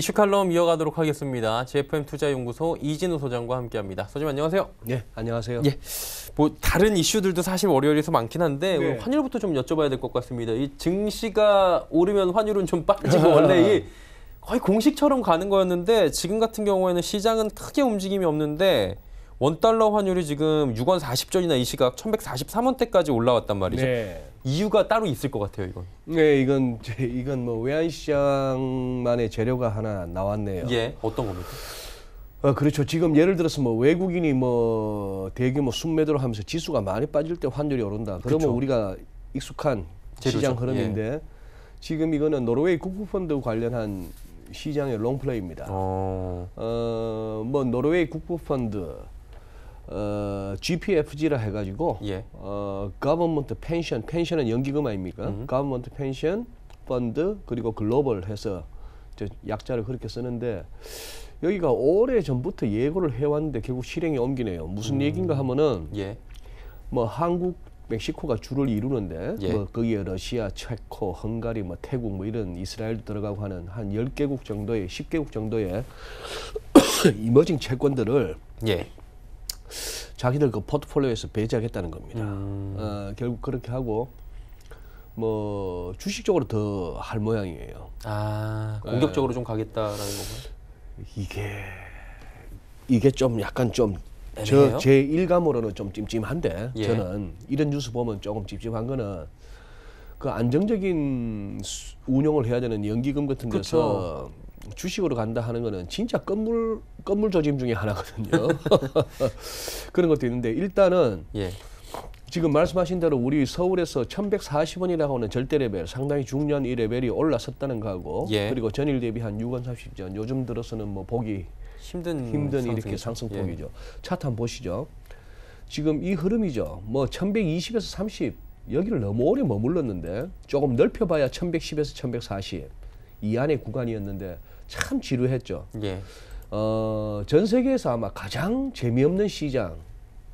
이슈 칼럼 이어가도록 하겠습니다. GFM 투자연구소 이진우 소장과 함께합니다. 소장님 안녕하세요. 네, 안녕하세요. 예, 뭐 다른 이슈들도 사실 월요일에서 많긴 한데 네. 오늘 환율부터 좀 여쭤봐야 될 것 같습니다. 이 증시가 오르면 환율은 좀 빠지고 원래 이 거의 공식처럼 가는 거였는데 지금 같은 경우에는 시장은 크게 움직임이 없는데 원달러 환율이 지금 6원 40전이나 이 시각 1143원대까지 올라왔단 말이죠. 네. 이유가 따로 있을 것 같아요, 이건. 네, 이건 뭐 외환시장만의 재료가 하나 나왔네요. 예, 어떤 겁니까? 그렇죠. 지금 예를 들어서 뭐 외국인이 뭐 대규모 순매도를 하면서 지수가 많이 빠질 때 환율이 오른다. 그러면 그쵸. 우리가 익숙한 재료죠. 시장 흐름인데 지금 이거는 노르웨이 국부펀드 관련한 시장의 롱플레이입니다. 뭐 노르웨이 국부펀드 GPFG라 해가지고 Government Pension은 연기금 아닙니까? Government Pension Fund 그리고 글로벌 해서 약자를 그렇게 쓰는데 여기가 오래 전부터 예고를 해왔는데 결국 실행에 옮기네요. 무슨 얘기인가 하면은 뭐 한국, 멕시코가 주를 이루는데 뭐 거기에 러시아, 체코, 헝가리, 뭐 태국, 뭐 이런 이스라엘도 들어가고 하는 한 10개국 정도의 10개국 정도의 이머징 채권들을 자기들 그 포트폴리오에서 배제하겠다는 겁니다. 결국 그렇게 하고 뭐 주식적으로 더 할 모양이에요. 아, 공격적으로 좀 가겠다라는 건가요? 이게 좀 약간 좀 제 일감으로는 좀 찜찜한데 저는 이런 뉴스 보면 조금 찝찝한 거는 그 안정적인 운용을 해야 되는 연기금 같은 데서 주식으로 간다 하는 거는 진짜 건물 조짐 중에 하나거든요. 그런 것도 있는데 일단은 지금 말씀하신 대로 우리 서울에서 1140원이라고 하는 절대 레벨 상당히 중요한 이 레벨이 올라섰다는 거하고 그리고 전일 대비 한 6원 30전 요즘 들어서는 뭐 보기 힘든 이렇게 상승폭이죠. 차트 한번 보시죠. 지금 이 흐름이죠. 뭐 1120에서 30 여기를 너무 오래 머물렀는데 조금 넓혀봐야 1110에서 1140 이 안의 구간이었는데 참 지루했죠. 전 세계에서 아마 가장 재미없는 시장,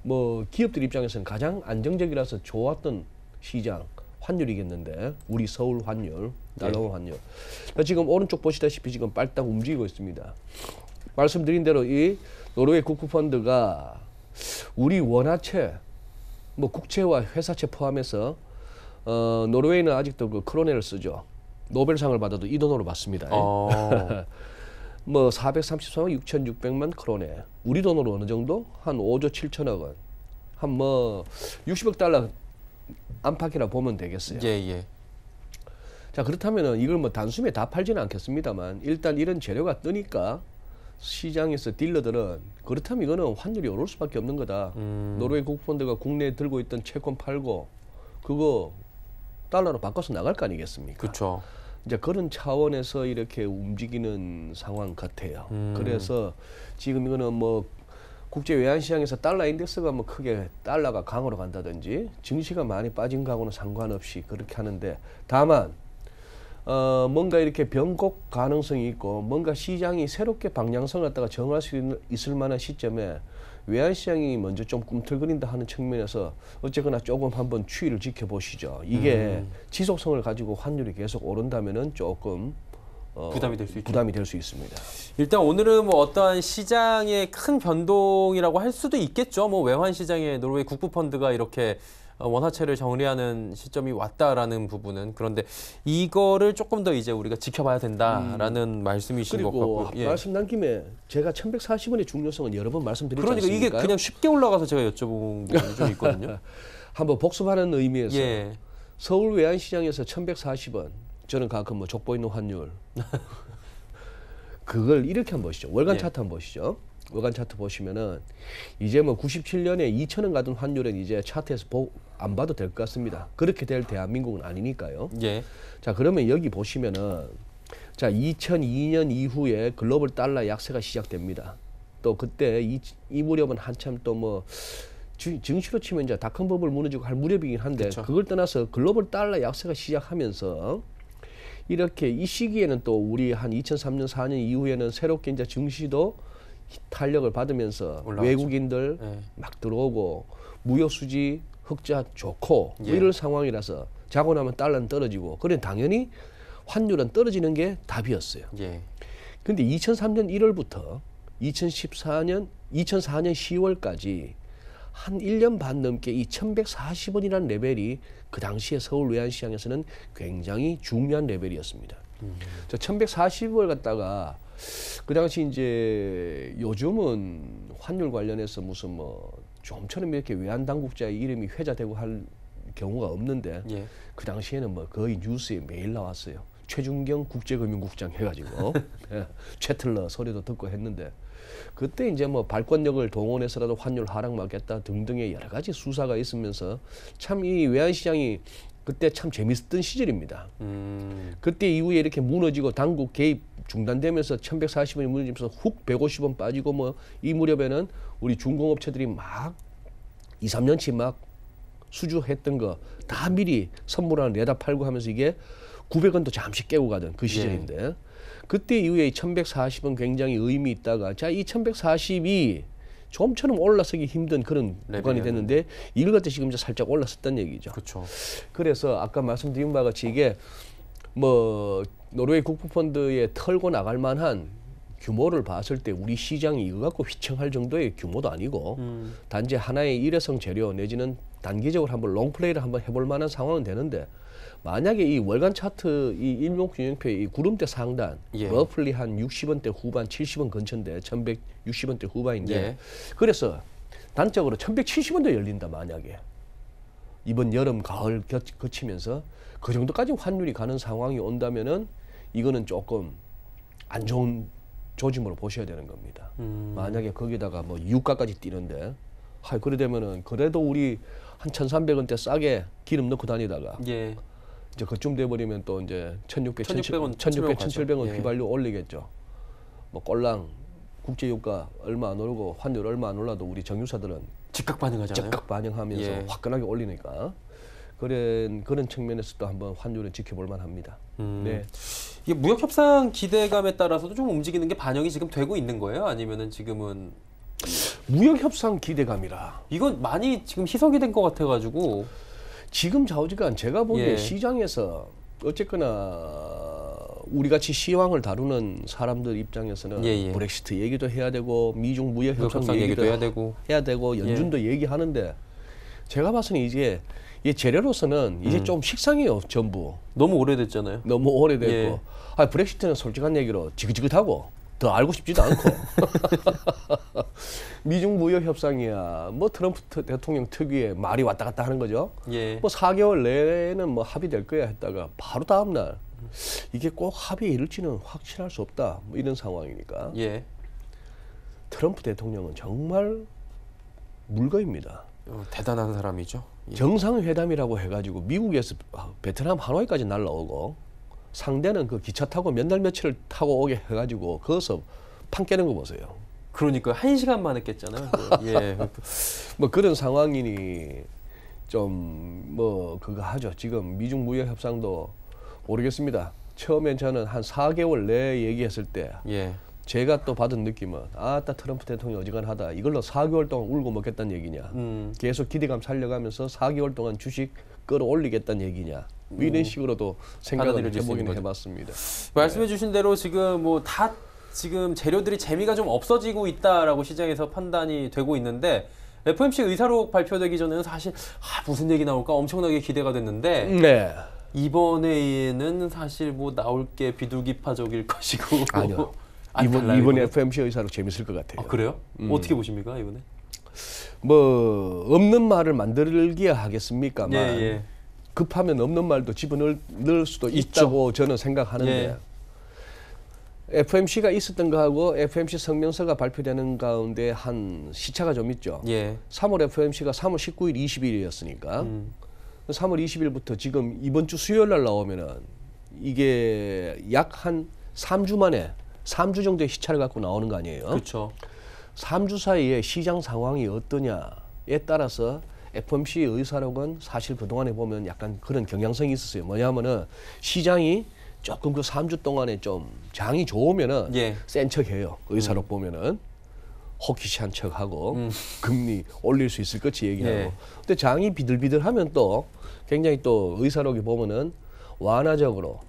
뭐 기업들 입장에서는 가장 안정적이라서 좋았던 시장 환율이겠는데 우리 서울 환율, 달러 환율. 지금 오른쪽 보시다시피 지금 빨딱 움직이고 있습니다. 말씀드린 대로 이 노르웨이 국부펀드가 우리 원화채, 뭐 국채와 회사채 포함해서 노르웨이는 아직도 그 크로네를 쓰죠. 노벨상을 받아도 이 돈으로 받습니다. 뭐 434만 6,600만 크로네. 우리 돈으로 어느 정도? 한 5조 7천억 원. 한 뭐 60억 달러 안팎이라 보면 되겠어요. 자, 그렇다면은 이걸 뭐 단숨에 다 팔지는 않겠습니다만 일단 이런 재료가 뜨니까 시장에서 딜러들은 그렇다면 이거는 환율이 오를 수밖에 없는 거다. 노르웨이 국부펀드가 국내에 들고 있던 채권 팔고 그거 달러로 바꿔서 나갈 거 아니겠습니까? 그렇죠. 이제 그런 차원에서 이렇게 움직이는 상황 같아요. 그래서 지금 이거는 뭐 국제 외환 시장에서 달러 인덱스가 뭐 크게 달러가 강으로 간다든지 증시가 많이 빠진 거하고는 상관없이 그렇게 하는데 다만 뭔가 이렇게 변곡 가능성이 있고 뭔가 시장이 새롭게 방향성을 갖다가 정할 수 있을 만한 시점에 외환시장이 먼저 좀 꿈틀거린다 하는 측면에서 어쨌거나 조금 한번 추이를 지켜보시죠. 이게 지속성을 가지고 환율이 계속 오른다면은 조금 부담이 될 수 있죠. 부담이 될 수 있습니다. 일단 오늘은 뭐 어떠한 시장의 큰 변동이라고 할 수도 있겠죠. 뭐 외환 시장에 노르웨이 국부펀드가 이렇게 원화채를 정리하는 시점이 왔다라는 부분은 그런데 이거를 조금 더 이제 우리가 지켜봐야 된다라는 말씀이신 것 같고요. 그리고 말씀 난 김에 제가 1140원의 중요성은 여러 번 말씀드렸지 않습니까? 그러니까 이게 그냥 쉽게 올라가서 제가 여쭤본 부분이 좀 있거든요. 한번 복습하는 의미에서 서울 외환시장에서 1140원 저는 가끔 뭐 족보 있는 환율 그걸 이렇게 한번 보시죠. 월간 차트 한번 보시죠. 월간 차트 보시면은 이제 뭐 97년에 2,000원 가던 환율은 이제 차트에서 안 봐도 될 것 같습니다. 그렇게 될 대한민국은 아니니까요. 자, 그러면 여기 보시면은 자 2002년 이후에 글로벌 달러 약세가 시작됩니다. 또 그때 이 무렵은 한참 또 뭐 증시로 치면 이제 닷컴 버블 무너지고 할 무렵이긴 한데 그걸 떠나서 글로벌 달러 약세가 시작하면서 이렇게 이 시기에는 또 우리 한 2003년 4년 이후에는 새롭게 이제 증시도 탄력을 받으면서 올라왔죠. 외국인들 막 들어오고 무역 수지 흑자 좋고 이럴 상황이라서 자고 나면 달러는 떨어지고 그래 당연히 환율은 떨어지는 게 답이었어요. 근데 2003년 1월부터 2004년 10월까지 한 1년 반 넘게 이 1140원이라는 레벨이 그 당시에 서울 외환시장에서는 굉장히 중요한 레벨이었습니다. 저 1140원 갖다가 그 당시 이제 요즘은 환율 관련해서 무슨 뭐 좀처럼 이렇게 외환당국자의 이름이 회자되고 할 경우가 없는데 예. 그 당시에는 뭐 거의 뉴스에 매일 나왔어요. 최준경 국제금융국장 해가지고 최틀러 소리도 듣고 했는데 그때 이제 뭐 발권력을 동원해서라도 환율 하락 막겠다 등등의 여러 가지 수사가 있으면서 참 이 외환시장이 그때 참 재밌었던 시절입니다. 그때 이후에 이렇게 무너지고 당국 개입 중단되면서 1140원이 무너지면서 훅 150원 빠지고 뭐 이 무렵에는 우리 중공업체들이 막 2, 3년치 막 수주했던 거 다 미리 선물 하나 내다 팔고 하면서 이게 900원도 잠시 깨고 가던 그 시절인데 예. 그때 이후에 1140원 굉장히 의미 있다가 자 이 1140이 좀처럼 올라서기 힘든 그런 구간이 됐는데 이걸 갖다 지금 이제 살짝 올랐었다는 얘기죠. 그렇죠. 그래서 아까 말씀드린 바와 같이 이게 뭐 노르웨이 국부펀드에 털고 나갈 만한 규모를 봤을 때 우리 시장이 이거 갖고 휘청할 정도의 규모도 아니고 단지 하나의 일회성 재료 내지는 단기적으로 한번 롱플레이를 한번 해볼 만한 상황은 되는데 만약에 이 월간 차트 이 일목균형표 이 구름대 상단 예. 러플리 한 60원대 후반 70원 근처인데 1160원대 후반인데 예. 그래서 단적으로 1170원대 열린다 만약에 이번 여름 가을 거치면서 그 정도까지 환율이 가는 상황이 온다면은 이거는 조금 안 좋은 조짐으로 보셔야 되는 겁니다. 만약에 거기다가 뭐 유가까지 뛰는데 그래 되면은 그래도 우리 한 1,300원대 싸게 기름 넣고 다니다가 예. 이제 그쯤 돼버리면 또 이제 1,600, 1,700원 예. 휘발유 올리겠죠. 뭐 꼴랑 국제유가 얼마 안 오르고 환율 얼마 안 올라도 우리 정유사들은 즉각 반응하잖아요. 즉각 반영하면서 예. 화끈하게 올리니까 그런 측면에서도 한번 환율을 지켜볼 만합니다. 네. 이게 무역 협상 기대감에 따라서도 좀 움직이는 게 반영이 지금 되고 있는 거예요? 아니면은 지금은 무역 협상 기대감이라 이건 많이 지금 희석이 된 것 같아가지고 지금 좌우지간 제가 보기에 예. 시장에서 어쨌거나 우리 같이 시황을 다루는 사람들 입장에서는 예. 브렉시트 얘기도 해야 되고 미중 무역 협상 얘기도 해야 되고 연준도 얘기하는데 제가 봐서는 이제 이 재료로서는 이제 좀 식상해요 전부. 너무 오래됐잖아요. 너무 오래됐고 예. 브렉시트는 솔직한 얘기로 지긋지긋하고 더 알고 싶지도 않고 미중 무역 협상이야 뭐 트럼프 대통령 특유의 말이 왔다 갔다 하는 거죠. 예. 뭐 4개월 내에는 뭐 합의될 거야 했다가 바로 다음 날 이게 꼭 합의에 이를지는 확신할 수 없다 뭐 이런 상황이니까 예. 트럼프 대통령은 정말 물거입니다. 대단한 사람이죠. 예. 정상회담이라고 해가지고 미국에서 베트남 하노이까지 날라오고 상대는 그 기차 타고 몇 날 며칠을 타고 오게 해가지고 거기서 판 깨는 거 보세요. 그러니까 1시간 만에 깼잖아요. 예. 뭐 그런 상황이니 좀 뭐 그거 하죠. 지금 미중 무역 협상도 모르겠습니다. 처음엔 저는 한 4개월 내에 얘기했을 때 예. 제가 또 받은 느낌은 아따 트럼프 대통령 어지간하다. 이걸로 4개월 동안 울고 먹겠다는 얘기냐. 계속 기대감 살려가면서 4개월 동안 주식 끌어올리겠다는 얘기냐. 뭐 이런 식으로도 생각을 해보긴 해봤습니다. 말씀해주신 대로 지금 뭐 다 지금 재료들이 재미가 좀 없어지고 있다라고 시장에서 판단이 되고 있는데 FOMC 의사록 발표되기 전에는 사실 무슨 얘기 나올까 엄청나게 기대가 됐는데 네. 이번에는 사실 뭐 나올 게 비둘기파적일 것이고 아니요. 이번 FOMC 의사록 재밌을 것 같아요. 그래요? 어떻게 보십니까 이번에? 뭐 없는 말을 만들기야 하겠습니까만 예. 급하면 없는 말도 집어넣을 수도 있다고 저는 생각하는데 FOMC가 있었던 거하고 FOMC 성명서가 발표되는 가운데 한 시차가 좀 있죠. 예. 3월 FOMC가 3월 19일, 20일이었으니까 3월 20일부터 지금 이번 주 수요일 날 나오면은 이게 약 한 3주 만에 3주 정도의 시차를 갖고 나오는 거 아니에요? 그렇죠. 3주 사이에 시장 상황이 어떠냐에 따라서 FOMC 의사록은 사실 그동안에 보면 약간 그런 경향성이 있었어요. 뭐냐면은 시장이 조금 그 3주 동안에 좀 장이 좋으면은 센 척해요. 의사록 보면은 호기시한 척하고 금리 올릴 수 있을 것이 얘기하고. 근데 장이 비들비들하면 또 굉장히 또 의사록이 보면은 완화적으로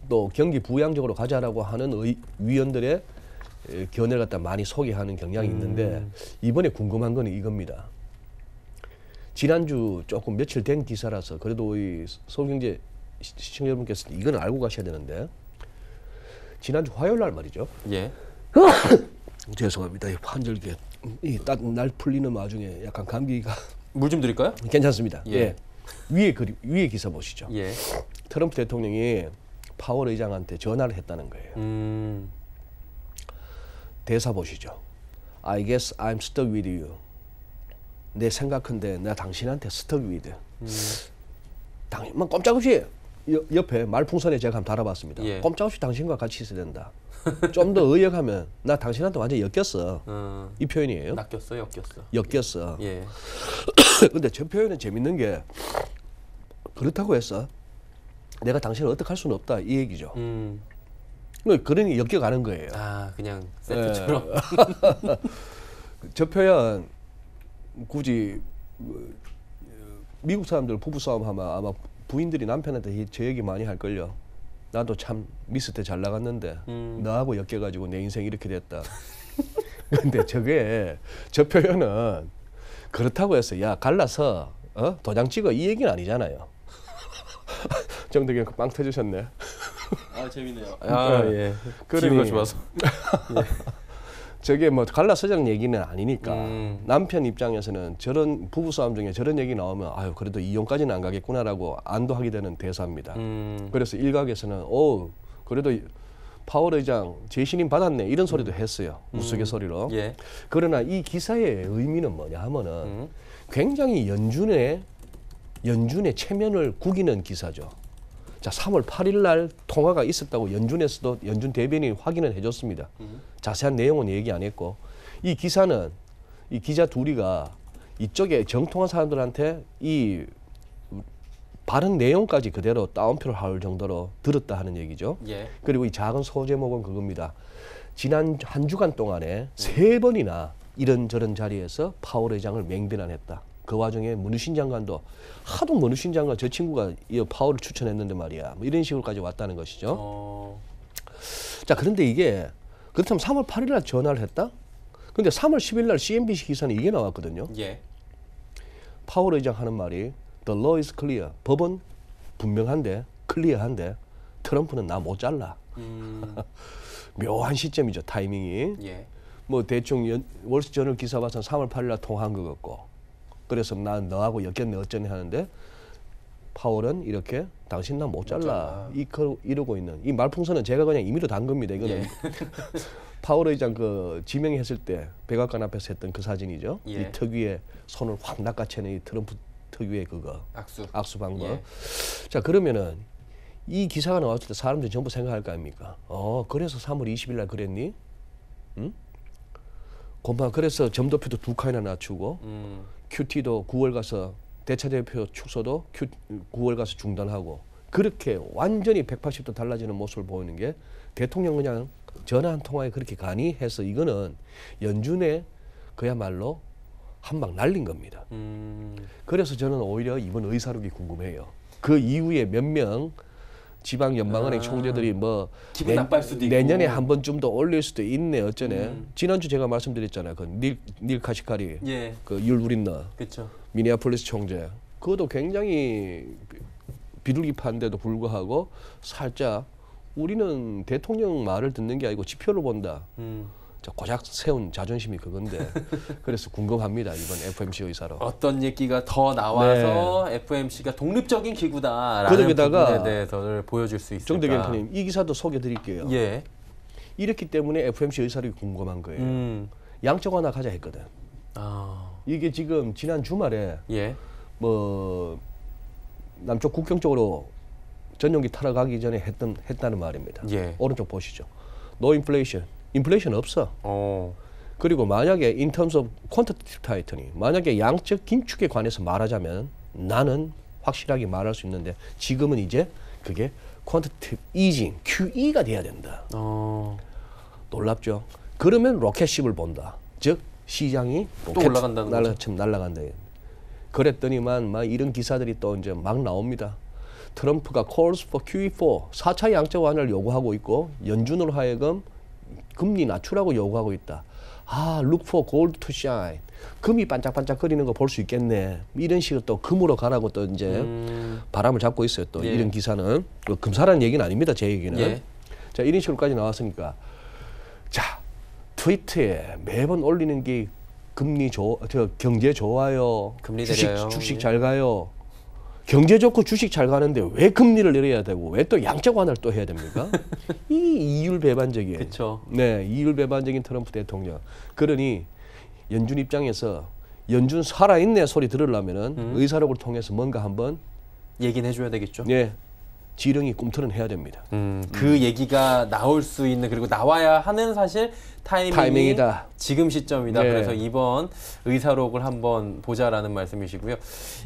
또 경기 부양적으로 가자라고 하는 위원들의 견해를 갖다 많이 소개하는 경향이 있는데 이번에 궁금한 건 이겁니다. 지난주 조금 며칠 된 기사라서 그래도 이 서울경제 시청자 여러분께서 이건 알고 가셔야 되는데 지난주 화요일 날 말이죠. 예. 죄송합니다. 이 환절기 날 풀리는 와중에 약간 감기가 물 좀 드릴까요? 괜찮습니다. 예. 예. 위에 기사 보시죠. 예. 트럼프 대통령이 파월 의장한테 전화를 했다는 거예요. 대사 보시죠. I guess I'm stuck with you. 내 생각한데 나 당신한테 stuck with. 당신만 꼼짝없이 옆에 말풍선에 제가 한번 달아봤습니다. 예. 꼼짝없이 당신과 같이 있어야 된다. 좀 더 의역하면 나 당신한테 완전 엮였어. 이 표현이에요. 낚였어, 엮였어. 엮였어. 예. 근데 저 표현은 재밌는 게 그렇다고 해서 내가 당신을 어떻게 할 수는 없다 이 얘기죠. 그러니 엮여가는 거예요. 아, 그냥 세트처럼. 저 표현 굳이 미국 사람들 부부싸움 하면 아마 부인들이 남편한테 저 얘기 많이 할걸요. 나도 참 미스 때 잘 나갔는데 너하고 엮여가지고 내 인생 이렇게 됐다. 근데 저 표현은 그렇다고 해서 야 갈라서 도장 찍어 이 얘기는 아니잖아요. 정덕이 빵 터주셨네. 아, 재밌네요. 예. 기분가 좋아서. 저게 뭐 갈라서자는 얘기는 아니니까 남편 입장에서는 저런 부부싸움 중에 저런 얘기 나오면 아유 그래도 이혼까지는 안 가겠구나라고 안도하게 되는 대사입니다. 그래서 일각에서는 그래도 파월 의장 재신임 받았네 이런 소리도 했어요. 우스갯소리로. 예. 그러나 이 기사의 의미는 뭐냐 하면은 굉장히 연준의 체면을 구기는 기사죠. 자, 3월 8일 날 통화가 있었다고 연준에서도 연준 대변인이 확인을 해줬습니다. 자세한 내용은 얘기 안 했고 이 기사는 이 기자 둘이가 이쪽에 정통한 사람들한테 이 발언 내용까지 그대로 따옴표를 할 정도로 들었다 하는 얘기죠. 예. 그리고 이 작은 소제목은 그겁니다. 지난 한 주간 동안에 3번이나 이런저런 자리에서 파월 의장을 맹비난했다. 그 와중에 문우신 장관도 하도 문우신 장관 저 친구가 이 파월을 추천했는데 말이야. 뭐 이런 식으로까지 왔다는 것이죠. 자, 그런데 이게 그렇다면 3월 8일 날 전화를 했다? 근데 3월 10일 날 CNBC 기사는 이게 나왔거든요. 예. 파월 의장 하는 말이 The law is clear. 법은 분명한데 클리어한데 트럼프는 나 못 잘라. 묘한 시점이죠. 타이밍이. 예. 뭐 대충 월스트저널 기사 봐서는 3월 8일 날 통화한 것 같고 그래서 난 너하고 엮였네 어쩌네 하는데 파월은 이렇게 당신 나 못 잘라 이러고 있는 이 말풍선은 제가 그냥 임의로 단 겁니다. 이거는 예. 파월 의장 그 지명했을 때 백악관 앞에서 했던 그 사진이죠. 예. 이 특유의 손을 확 낚아채는 이 트럼프 특유의 그거 악수 방법. 예. 자, 그러면은 이 기사가 나왔을 때 사람들이 전부 생각할 거 아닙니까? 그래서 3월 20일 날 그랬니? 응? 곰팡 그래서 점도표도 2칸이나 낮추고 QT도 9월 가서 대차대표 축소도 9월 가서 중단하고 그렇게 완전히 180도 달라지는 모습을 보이는 게 대통령 그냥 전화 한 통화에 그렇게 가니 해서 이거는 연준에 그야말로 한 방 날린 겁니다. 그래서 저는 오히려 이번 의사록이 궁금해요. 그 이후에 몇 명 지방 연방은행 총재들이 뭐 기분 나빠할 수도 있고 내년에 한 번쯤 더 올릴 수도 있네 어쩌네. 지난주 제가 말씀드렸잖아요. 그 닐 카시카리, 예. 그 율 우린너, 그렇죠. 미니애폴리스 총재. 그것도 굉장히 비둘기파인데도 불구하고 살짝 우리는 대통령 말을 듣는 게 아니고 지표를 본다. 자, 고작 세운 자존심이 그건데 그래서 궁금합니다. 이번 FMC 의사로. 어떤 얘기가 더 나와서 네. FMC가 독립적인 기구다라는 거기다가 부분에 대해서를 보여줄 수 있을까. 정덕 앵커님 이 기사도 소개드릴게요. 예. 이렇기 때문에 FMC 의사록이 궁금한 거예요. 양쪽 하나 가자 했거든. 이게 지금 지난 주말에 예. 뭐 남쪽 국경 쪽으로 전용기 타러 가기 전에 했다는 말입니다. 예. 오른쪽 보시죠. No inflation. 인플레이션 없어. 그리고 만약에 in terms of quantitative tightening, 만약에 양적 긴축에 관해서 말하자면 나는 확실하게 말할 수 있는데 지금은 이제 그게 quantitative easing, QE가 돼야 된다. 놀랍죠? 그러면 로켓십을 본다. 즉 시장이 또 올라간다는 거죠. 날아간다. 그랬더니만 막 이런 기사들이 또 이제 막 나옵니다. 트럼프가 calls for QE4 4차 양적 완화를 요구하고 있고 연준으로 하여금 금리 낮추라고 요구하고 있다. 아, look for gold to shine. 금이 반짝반짝거리는 거 볼 수 있겠네. 이런 식으로 또 금으로 가라고 또 이제 바람을 잡고 있어요. 또 이런 기사는 금사라는 얘기는 아닙니다. 제 얘기는. 자, 이런 식으로까지 나왔으니까 자, 트위터에 매번 올리는 게 금리 경제 좋아요. 금리 내려요. 주식 잘 가요. 경제 좋고 주식 잘 가는데 왜 금리를 내려야 되고 왜 또 양적 완화를 또 해야 됩니까? 이 이율배반적이에요. 그렇죠. 네, 이율배반적인 트럼프 대통령. 그러니 연준 입장에서 연준 살아있네 소리 들으려면은 의사록을 통해서 뭔가 한번 얘기는 해줘야 되겠죠. 네, 지렁이 꿈틀은 해야 됩니다. 그 얘기가 나올 수 있는 그리고 나와야 하는 사실 타이밍이다. 지금 시점이다. 네. 그래서 이번 의사록을 한번 보자라는 말씀이시고요.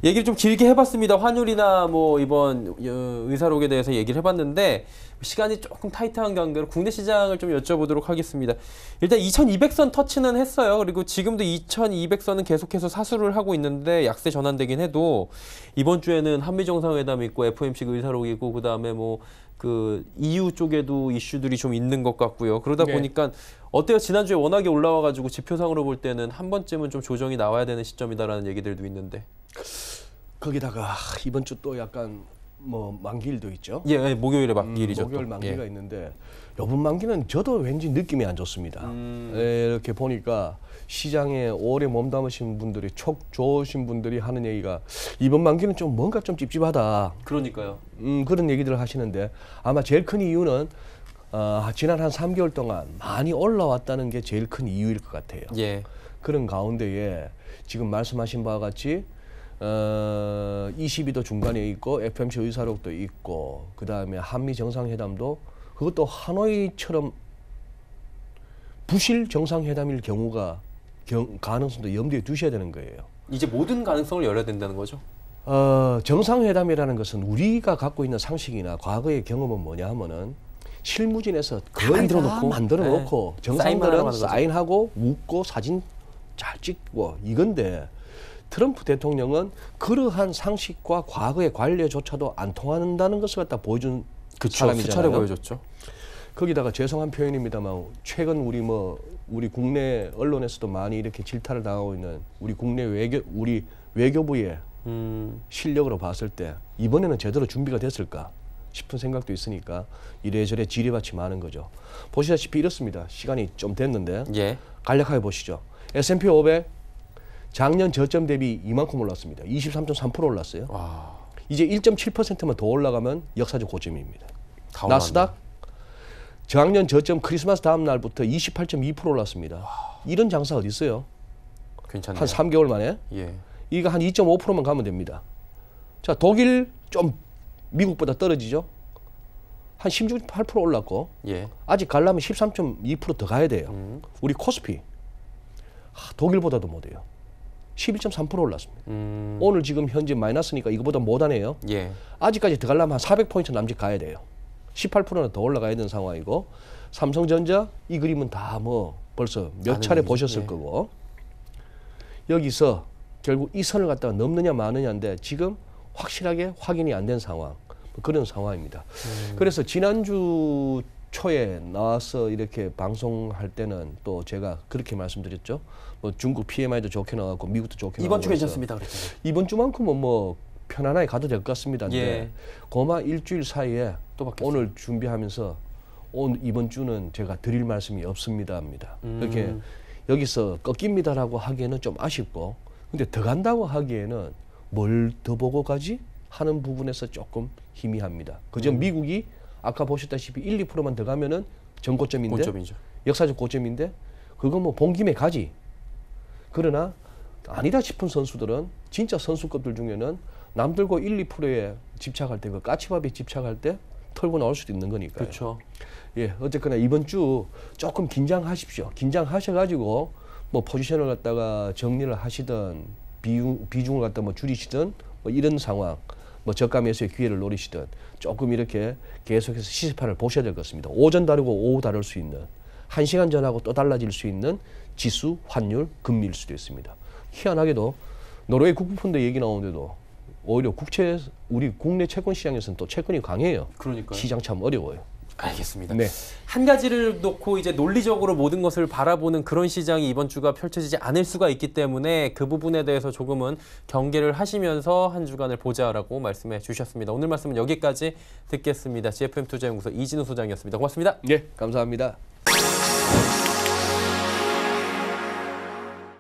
얘기를 좀 길게 해봤습니다. 환율이나 뭐 이번 의사록에 대해서 얘기를 해봤는데 시간이 조금 타이트한 관계로 국내 시장을 좀 여쭤보도록 하겠습니다. 일단 2200선 터치는 했어요. 그리고 지금도 2200선은 계속해서 사수를 하고 있는데 약세 전환되긴 해도 이번 주에는 한미 정상회담이 있고 FOMC 의사록이고 그다음에 뭐 그 EU 쪽에도 이슈들이 좀 있는 것 같고요. 그러다 보니까 어때요? 지난주에 워낙에 올라와가지고 지표상으로 볼 때는 한 번쯤은 좀 조정이 나와야 되는 시점이다라는 얘기들도 있는데. 거기다가 이번 주 또 약간 뭐 만기일도 있죠. 예, 목요일에 만기일이죠. 목요일 만기가 있는데 이번 만기는 저도 왠지 느낌이 안 좋습니다. 이렇게 보니까 시장에 오래 몸담으신 분들이 촉 좋으신 분들이 하는 얘기가 이번 만기는 좀 뭔가 좀 찝찝하다. 그러니까요. 그런 얘기들을 하시는데 아마 제일 큰 이유는 지난 한 3개월 동안 많이 올라왔다는 게 제일 큰 이유일 것 같아요. 예. 그런 가운데에 지금 말씀하신 바와 같이 22도 중간에 있고 FOMC 의사록도 있고 그 다음에 한미 정상회담도 그것도 하노이처럼 부실 정상회담일 경우가 가능성도 염두에 두셔야 되는 거예요. 이제 모든 가능성을 열어야 된다는 거죠? 정상회담이라는 것은 우리가 갖고 있는 상식이나 과거의 경험은 뭐냐 하면은 실무진에서 거의 다 만들어 놓고 정상들은 사인하고 웃고 사진 잘 찍고 이건데 트럼프 대통령은 그러한 상식과 과거의 관례조차도 안 통한다는 것을 갖다 보여준 사람이잖아요. 수차례 보여줬죠. 거기다가 죄송한 표현입니다만 최근 우리 국내 언론에서도 많이 이렇게 질타를 당하고 있는 우리 국내 외교부의 실력으로 봤을 때 이번에는 제대로 준비가 됐을까 싶은 생각도 있으니까 이래저래 지뢰밭이 많은 거죠. 보시다시피 이렇습니다. 시간이 좀 됐는데 간략하게 보시죠. S&P 500 작년 저점 대비 이만큼 올랐습니다. 23.3% 올랐어요. 와. 이제 1.7%만 더 올라가면 역사적 고점입니다. 나스닥 작년 저점 크리스마스 다음 날부터 28.2% 올랐습니다. 와. 이런 장사 어디 있어요? 괜찮네요. 한 3개월 만에. 이거 한 2.5%만 가면 됩니다. 자, 독일 좀 미국보다 떨어지죠. 한 16.8% 올랐고 아직 가려면 13.2% 더 가야 돼요. 우리 코스피 독일보다도 못해요. 11.3% 올랐습니다. 오늘 지금 현재 마이너스니까 이거보다 못하네요. 아직까지 더 가려면 한 400포인트 남짓 가야 돼요. 18%는 더 올라가야 되는 상황이고 삼성전자 이 그림은 다 뭐 벌써 몇 차례 보셨을 거고 여기서 결국 이 선을 갖다가 넘느냐 마느냐인데 지금 확실하게 확인이 안 된 상황 그런 상황입니다. 그래서 지난주 초에 나와서 이렇게 방송할 때는 또 제가 그렇게 말씀드렸죠. 뭐 중국 PMI도 좋게 나왔고 미국도 좋게 나왔고 이번 주 괜찮습니다. 그랬잖아요. 이번 주만큼은 뭐 편안하게 가도 될 것 같습니다. 근데 고마 일주일 사이에 또 오늘 준비하면서 이번 주는 제가 드릴 말씀이 없습니다. 이렇게 여기서 꺾입니다라고 하기에는 좀 아쉽고 근데 더 간다고 하기에는 뭘 더 보고 가지 하는 부분에서 조금 희미합니다. 그저 미국이 아까 보셨다시피 1, 2%만 더 가면은 전고점인데 역사적 고점인데 그거 뭐 본 김에 가지. 그러나 아니다 싶은 선수들은 진짜 선수급들 중에는 남들고 1, 2%에 집착할 때 그 까치밥에 집착할 때 털고 나올 수도 있는 거니까요. 그렇죠. 어쨌거나 이번 주 조금 긴장하십시오. 긴장하셔가지고 뭐 포지션을 갖다가 정리를 하시든 비중을 갖다 뭐 줄이시든 뭐 이런 상황 뭐 저가 매수의 기회를 노리시든 조금 이렇게 계속해서 시세판을 보셔야 될 것 같습니다. 오전 다르고 오후 다를 수 있는 1시간 전하고 또 달라질 수 있는 지수, 환율, 금리일 수도 있습니다. 희한하게도 노르웨이 국부펀드 얘기 나오는데도 오히려 우리 국내 채권 시장에서는 또 채권이 강해요. 그러니까요. 시장 참 어려워요. 알겠습니다. 네. 한 가지를 놓고 이제 논리적으로 모든 것을 바라보는 그런 시장이 이번 주가 펼쳐지지 않을 수가 있기 때문에 그 부분에 대해서 조금은 경계를 하시면서 한 주간을 보자라고 말씀해 주셨습니다. 오늘 말씀은 여기까지 듣겠습니다. GFM 투자연구소 이진우 소장이었습니다. 고맙습니다. 네, 감사합니다.